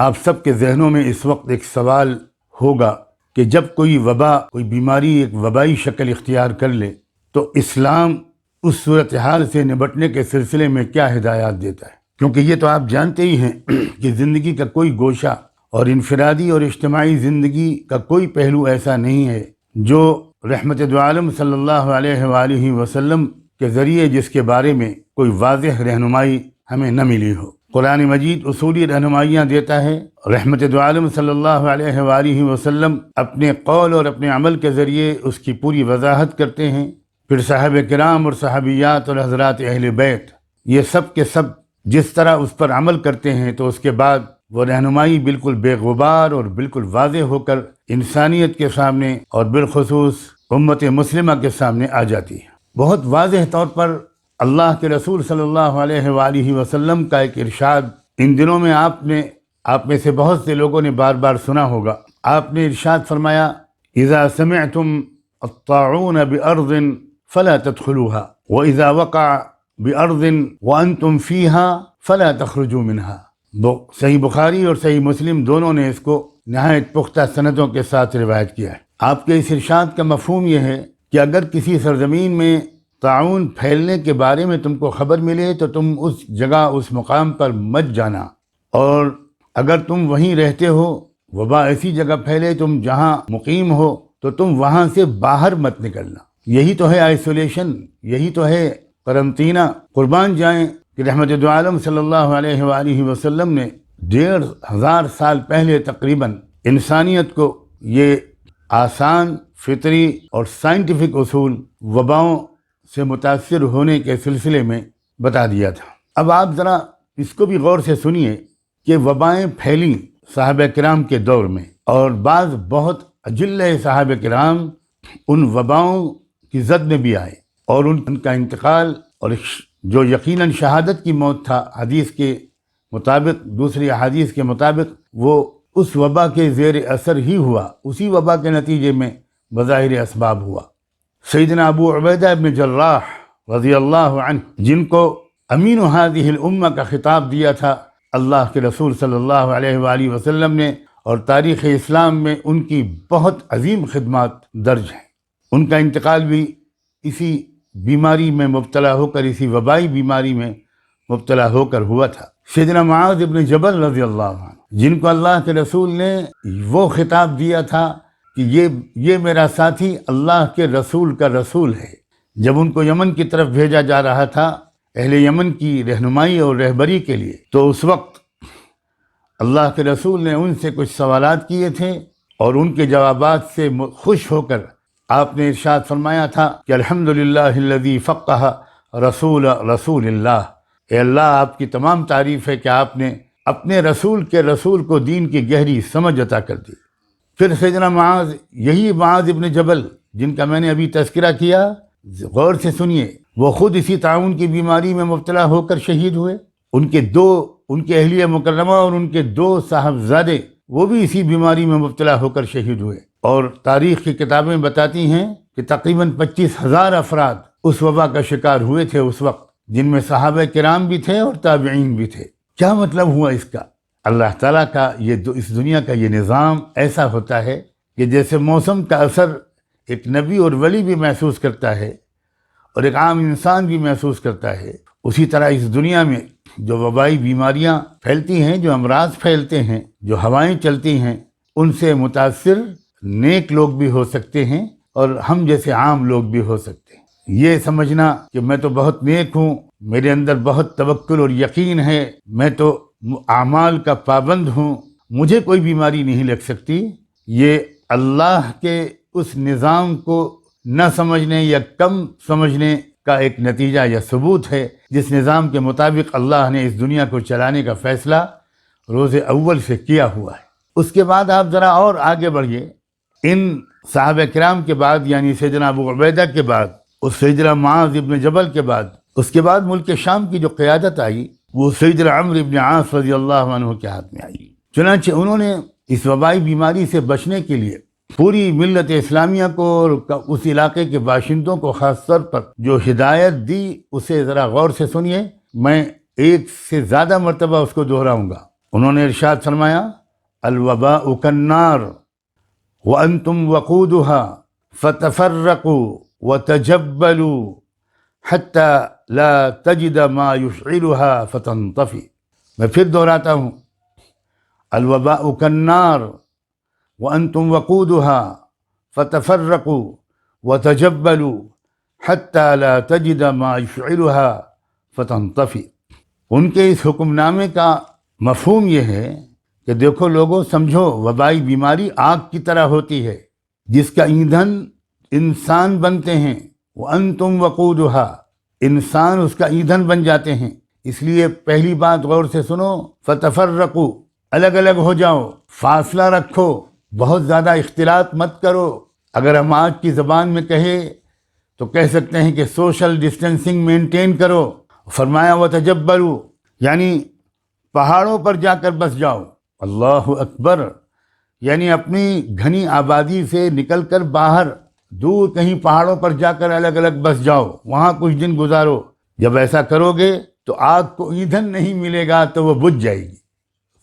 آپ سب کے ذہنوں میں اس وقت ایک سوال ہوگا کہ جب کوئی وبا، کوئی بیماری ایک وبائی شکل اختیار کر لے تو اسلام اس صورتحال سے نمٹنے کے سلسلے میں کیا ہدایات دیتا ہے؟ کیونکہ یہ تو آپ جانتے ہی ہیں کہ زندگی کا کوئی گوشہ اور انفرادی اور اجتماعی زندگی کا کوئی پہلو ایسا نہیں ہے جو رحمت دو عالم صلی اللہ علیہ وآلہ وسلم کے ذریعے جس کے بارے میں کوئی واضح رہنمائی ہمیں نہ ملی ہو۔ قرآن مجید اصولی رہنمائیاں دیتا ہے، رحمت دو عالم صلی اللہ علیہ وآلہ وسلم اپنے قول اور اپنے عمل کے ذریعے اس کی پوری وضاحت کرتے ہیں۔ پھر صحابہ کرام اور صحابیات اور حضرات اہل بیت یہ سب کے سب جس طرح اس پر عمل کرتے ہیں تو اس کے بعد وہ رہنمائی بالکل بے غبار اور بالکل واضح ہو کر انسانیت کے سامنے اور بالخصوص امت مسلمہ کے سامنے آ جاتی ہے۔ بہت واضح طور پر اللہ کے رسول صلی اللہ علیہ وآلہ وسلم کا ایک ارشاد ان دنوں میں آپ میں سے بہت سے لوگوں نے بار بار سنا ہوگا۔ آپ نے ارشاد فرمایا اذا سمعتم الطاعون بأرض فلا تدخلوها واذا وقع بأرض وانتم فيها فلا تخرجوا منها۔ صحیح بخاری اور صحیح مسلم دونوں نے اس کو نہایت پختہ سندوں کے ساتھ روایت کیا ہے۔ آپ کے اس ارشاد کا مفہوم یہ ہے کہ اگر کسی سرزمین میں طاعون پھیلنے کے بارے میں تم کو خبر ملے تو تم اس جگہ اس مقام پر مت جانا، اور اگر تم وہیں رہتے ہو وبا ایسی جگہ پھیلے تم جہاں مقیم ہو تو تم وہاں سے باہر مت نکلنا۔ یہی تو ہے آئسولیشن، یہی تو ہے قرنطینہ۔ قربان جائیں کہ رحمت دو عالم صلی اللہ علیہ وآلہ وسلم نے 1500 سال پہلے تقریباً انسانیت کو یہ آسان، فطری اور سائنٹیفک اصول وباؤں سے متاثر ہونے کے سلسلے میں بتا دیا تھا۔ اب آپ ذرا اس کو بھی غور سے سنیے کہ وبائیں پھیلیں صحابہ کرام کے دور میں، اور بعض بہت اجل صحابہ کرام ان وباؤں کی زد میں بھی آئے، اور ان کا انتقال اور جو یقیناً شہادت کی موت تھا حدیث کے مطابق، دوسری احادیث کے مطابق وہ اس وبا کے زیر اثر ہی ہوا، اسی وبا کے نتیجے میں بظاہر اسباب ہوا۔ سیدنا ابو عبیدہ ابن جراح رضی اللہ عنہ، جن کو امین هذه الامہ کا خطاب دیا تھا اللہ کے رسول صلی اللہ علیہ وآلہ وسلم نے، اور تاریخ اسلام میں ان کی بہت عظیم خدمات درج ہیں۔ ان کا انتقال بھی اسی بیماری میں مبتلا ہو کر، اسی وبائی بیماری میں مبتلا ہو کر ہوا تھا۔ سیدنا معاذ ابن جبل رضی اللہ عنہ، جن کو اللہ کے رسول نے وہ خطاب دیا تھا کہ یہ میرا ساتھی اللہ کے رسول کا رسول ہے، جب ان کو یمن کی طرف بھیجا جا رہا تھا اہل یمن کی رہنمائی اور رہبری کے لیے، تو اس وقت اللہ کے رسول نے ان سے کچھ سوالات کیے تھے، اور ان کے جوابات سے خوش ہو کر آپ نے ارشاد فرمایا تھا کہ الحمدللہ الذی فقہ رسول اللہ۔ اے اللہ، آپ کی تمام تعریف ہے کہ آپ نے اپنے رسول کے رسول کو دین کی گہری سمجھ عطا کر دی۔ پھر سیدنا معاذ، یہی معاذ ابن جبل جن کا میں نے ابھی تذکرہ کیا، غور سے سنیے، وہ خود اسی طاعون کی بیماری میں مبتلا ہو کر شہید ہوئے۔ ان کے اہلیہ مکرمہ اور ان کے 2 صاحبزادے وہ بھی اسی بیماری میں مبتلا ہو کر شہید ہوئے، اور تاریخ کی کتابیں بتاتی ہیں کہ تقریباً 25,000 افراد اس وبا کا شکار ہوئے تھے اس وقت، جن میں صحابہ کرام بھی تھے اور تابعین بھی تھے۔ کیا مطلب ہوا اس کا؟ اللہ تعالیٰ کا اس دنیا کا یہ نظام ایسا ہوتا ہے کہ جیسے موسم کا اثر ایک نبی اور ولی بھی محسوس کرتا ہے اور ایک عام انسان بھی محسوس کرتا ہے، اسی طرح اس دنیا میں جو وبائی بیماریاں پھیلتی ہیں، جو امراض پھیلتے ہیں، جو ہوائیں چلتی ہیں، ان سے متاثر نیک لوگ بھی ہو سکتے ہیں اور ہم جیسے عام لوگ بھی ہو سکتے ہیں۔ یہ سمجھنا کہ میں تو بہت نیک ہوں، میرے اندر بہت توکل اور یقین ہے، میں تو اعمال کا پابند ہوں، مجھے کوئی بیماری نہیں لگ سکتی، یہ اللہ کے اس نظام کو نہ سمجھنے یا کم سمجھنے کا ایک نتیجہ یا ثبوت ہے، جس نظام کے مطابق اللہ نے اس دنیا کو چلانے کا فیصلہ روز اول سے کیا ہوا ہے۔ اس کے بعد آپ ذرا اور آگے بڑھیے، ان صحابہ کرام کے بعد، یعنی سیدنا ابو عبیدہ کے بعد اور سیدنا معاذ ابن جبل کے بعد، اس کے بعد ملک شام کی جو قیادت آئی وہ سیدنا عمرو ابن عاص رضی اللہ عنہ کے ہاتھ میں آئی۔ چنانچہ انہوں نے اس وبائی بیماری سے بچنے کے لیے پوری ملت اسلامیہ کو اور اس علاقے کے باشندوں کو خاص طور پر جو ہدایت دی، اسے ذرا غور سے سنیے، میں ایک سے زیادہ مرتبہ اس کو دہراؤں گا۔ انہوں نے ارشاد فرمایا الوباء کالنار وانتم وقودها فتفرقوا وتجبلوا حتى لا تجد ما يشعلها فتنطفئ. میں پھر دہراتا ہوں، الوباء کالنار وانتم وقودها فتفرقوا وتجبلوا حتى لا تجد ما يشعلها فتنطفئ. ان کے اس حکم نامے کا مفہوم یہ ہے کہ دیکھو لوگوں، سمجھو وبائی بیماری آگ کی طرح ہوتی ہے جس کا ایندھن انسان بنتے ہیں. وانتم وقودها، انسان اس کا ایندھن بن جاتے ہیں. اس لیے پہلی بات غور سے سنو، فتفرقوا، الگ الگ ہو جاؤ، فاصلہ رکھو، بہت زیادہ اختلاط مت کرو. اگر ہم آج کی زبان میں کہیں تو کہہ سکتے ہیں کہ سوشل ڈسٹینسنگ مینٹین کرو. فرمایا وتجبلوا، یعنی پہاڑوں پر جا کر بس جاؤ. اللہ اکبر، یعنی اپنی گھنی آبادی سے نکل کر باہر دور کہیں پہاڑوں پر جا کر الگ الگ بس جاؤ، وہاں کچھ دن گزارو. جب ایسا کرو گے تو آگ کو ایندھن نہیں ملے گا تو وہ بجھ جائے گی.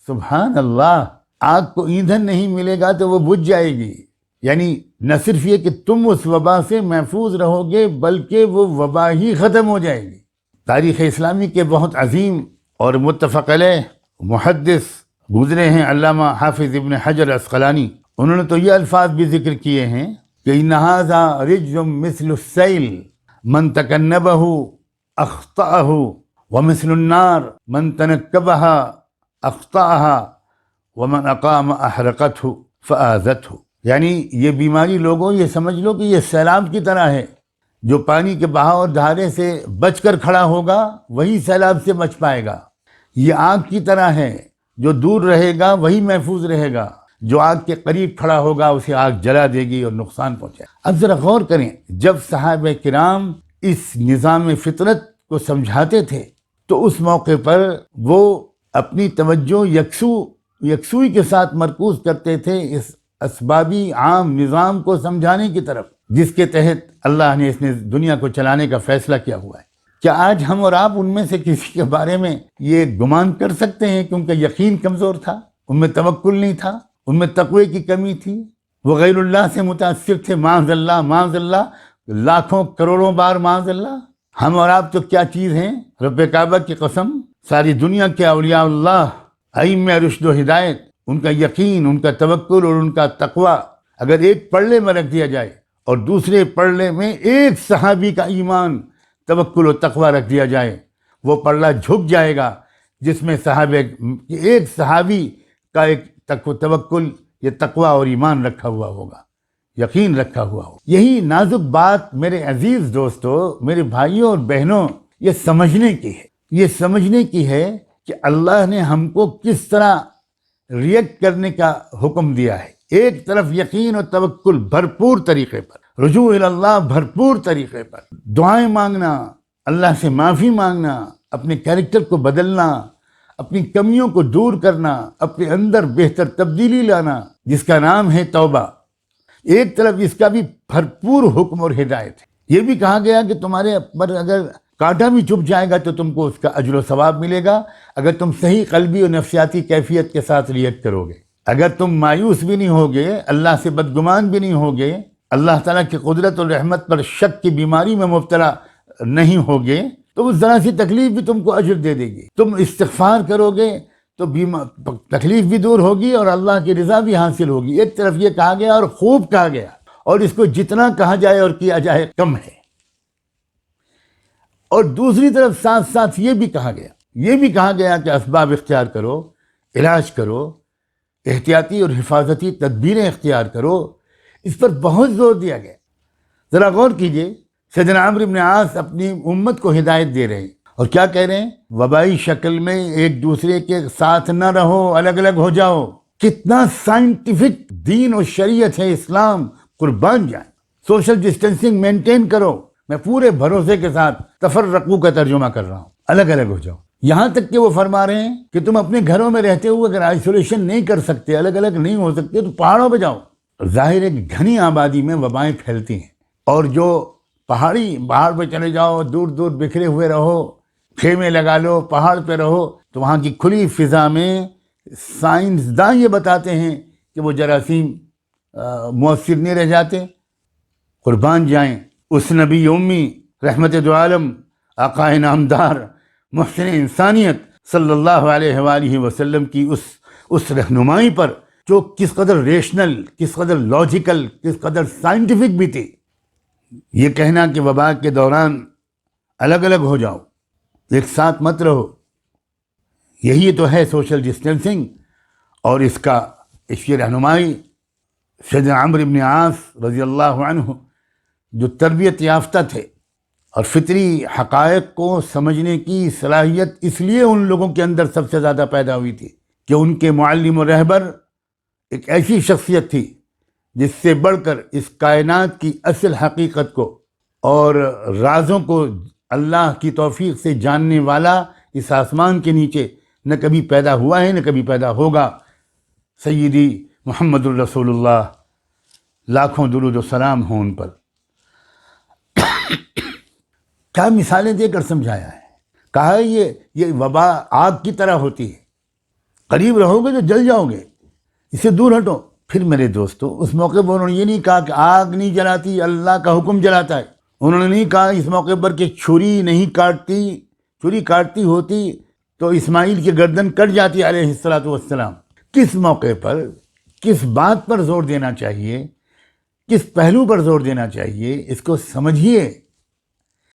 سبحان اللہ، آگ کو ایندھن نہیں ملے گا تو وہ بجھ جائے گی. یعنی نہ صرف یہ کہ تم اس وبا سے محفوظ رہو گے بلکہ وہ وبا ہی ختم ہو جائے گی. تاریخ اسلامی کے بہت عظیم اور متفق علیہ محدث گزرے ہیں علامہ حافظ ابن حجر عسقلانی. انہوں نے تو یہ الفاظ بھی ذکر کیے ہیں کہ ان ھذا رجز مثل السیل من تکنبہ اخطأہ ومثل النار من تنکبها اخطأها ومن اقام احرقته فآذته. یعنی یہ بیماری لوگوں، یہ سمجھ لو کہ یہ سیلاب کی طرح ہے. جو پانی کے بہاؤ اور دھارے سے بچ کر کھڑا ہوگا وہی سیلاب سے بچ پائے گا. یہ آگ کی طرح ہے، جو دور رہے گا وہی محفوظ رہے گا، جو آگ کے قریب کھڑا ہوگا اسے آگ جلا دے گی اور نقصان پہنچائے. اب ذرا غور کریں، جب صحابہ کرام اس نظام فطرت کو سمجھاتے تھے تو اس موقع پر وہ اپنی توجہ یکسوئی کے ساتھ مرکوز کرتے تھے اس اسبابی عام نظام کو سمجھانے کی طرف، جس کے تحت اللہ نے اس دنیا کو چلانے کا فیصلہ کیا ہوا ہے. کیا آج ہم اور آپ ان میں سے کسی کے بارے میں یہ گمان کر سکتے ہیں کہ ان کا یقین کمزور تھا، ان میں توکل نہیں تھا، ان میں تقوی کی کمی تھی، وہ غیر اللہ سے متاثر تھے؟ معاذ اللہ، معاذ اللہ، لاکھوں کروڑوں بار معاذ اللہ. ہم اور آپ تو کیا چیز ہیں؟ رب کعبہ کی قسم، ساری دنیا کے اولیاء اللہ، ائمہ رشد و ہدایت، ان کا یقین، ان کا توکل اور ان کا تقوی اگر ایک پلڑے میں رکھ دیا جائے اور دوسرے پلڑے میں ایک صحابی کا ایمان، توکل و تقوی رکھ دیا جائے، وہ پلڑا جھک جائے گا جس میں ایک صحابی کا ایک توکل، یہ تقوی اور ایمان رکھا ہوا ہوگا، یقین رکھا ہوا ہوگا. یہی نازک بات میرے عزیز دوستو، میرے بھائیوں اور بہنوں، یہ سمجھنے کی ہے، یہ سمجھنے کی ہے کہ اللہ نے ہم کو کس طرح ریئیکٹ کرنے کا حکم دیا ہے. ایک طرف یقین اور توکل بھرپور طریقے پر، رجوع اللہ بھرپور طریقے پر، دعائیں مانگنا، اللہ سے معافی مانگنا، اپنے کیریکٹر کو بدلنا، اپنی کمیوں کو دور کرنا، اپنے اندر بہتر تبدیلی لانا، جس کا نام ہے توبہ. ایک طرف اس کا بھی بھرپور حکم اور ہدایت ہے. یہ بھی کہا گیا کہ تمہارے پر اگر کانٹا بھی چبھ جائے گا تو تم کو اس کا اجر و ثواب ملے گا اگر تم صحیح قلبی اور نفسیاتی کیفیت کے ساتھ ریئیکٹ کرو گے. اگر تم مایوس بھی نہیں ہوگے، اللہ سے بدگمان بھی نہیں ہوگے، اللہ تعالیٰ کی قدرت اور رحمت پر شک کی بیماری میں مبتلا نہیں ہوگے، تو وہ ذرا سی تکلیف بھی تم کو اجر دے دے گی. تم استغفار کرو گے تو تکلیف بھی دور ہوگی اور اللہ کی رضا بھی حاصل ہوگی. ایک طرف یہ کہا گیا اور خوب کہا گیا، اور اس کو جتنا کہا جائے اور کیا جائے کم ہے. اور دوسری طرف ساتھ ساتھ یہ بھی کہا گیا کہ اسباب اختیار کرو، علاج کرو، احتیاطی اور حفاظتی تدبیریں اختیار کرو. اس پر بہت زور دیا گیا. ذرا غور کیجئے، سیدنا عمرو بن عاص اپنی امت کو ہدایت دے رہے ہیں اور کیا کہہ رہے ہیں؟ وبائی شکل میں ایک دوسرے کے ساتھ نہ رہو، الگ الگ ہو جاؤ. کتنا سائنٹیفک دین اور شریعت ہے اسلام، قربان جائیں. سوشل ڈسٹینسنگ مینٹین کرو. میں پورے بھروسے کے ساتھ تفرقو کا ترجمہ کر رہا ہوں، الگ الگ ہو جاؤ. یہاں تک کہ وہ فرما رہے ہیں کہ تم اپنے گھروں میں رہتے ہوئے اگر آئسولیشن نہیں کر سکتے، الگ الگ نہیں ہو سکتے، تو پہاڑوں پہ جاؤ. ظاہر ہے کہ گھنی آبادی میں وبائیں پھیلتی ہیں، اور جو پہاڑ پہ چلے جاؤ، دور دور بکھرے ہوئے رہو، خیمے لگا لو، پہاڑ پہ رہو، تو وہاں کی کھلی فضا میں سائنسداں یہ بتاتے ہیں کہ وہ جراثیم مؤثر نہیں رہ جاتے۔ قربان جائیں اس نبی امی رحمت دو عالم آقا نامدار محسن انسانیت صلی اللہ علیہ وآلہ وسلم کی اس رہنمائی پر، جو کس قدر ریشنل، کس قدر لاجیکل، کس قدر سائنٹیفک بھی تھی۔ یہ کہنا کہ وبا کے دوران الگ الگ ہو جاؤ، ایک ساتھ مت رہو، یہی تو ہے سوشل ڈسٹینسنگ۔ اور اس کی رہنمائی سیدنا عمرو بن عاص رضی اللہ عنہ، جو تربیت یافتہ تھے اور فطری حقائق کو سمجھنے کی صلاحیت اس لیے ان لوگوں کے اندر سب سے زیادہ پیدا ہوئی تھی کہ ان کے معلم و رہبر ایک ایسی شخصیت تھی جس سے بڑھ کر اس کائنات کی اصل حقیقت کو اور رازوں کو اللہ کی توفیق سے جاننے والا اس آسمان کے نیچے نہ کبھی پیدا ہوا ہے نہ کبھی پیدا ہوگا، سیدی محمد الرسول اللہ، لاکھوں درود و سلام ہوں ان پر۔ کیا مثالیں دے کر سمجھایا ہے، کہا ہے یہ وبا آگ کی طرح ہوتی ہے، قریب رہو گے تو جل جاؤ گے، اسے دور ہٹو۔ پھر میرے دوستو، اس موقع پر انہوں نے یہ نہیں کہا کہ آگ نہیں جلاتی، اللہ کا حکم جلاتا ہے۔ انہوں نے نہیں کہا اس موقع پر کہ چھری نہیں کاٹتی، چھری کاٹتی ہوتی تو اسماعیل کی گردن کٹ جاتی علیہ الصلوۃ والسلام۔ کس موقع پر، کس بات پر زور دینا چاہیے، کس پہلو پر زور دینا چاہیے، اس کو سمجھیے۔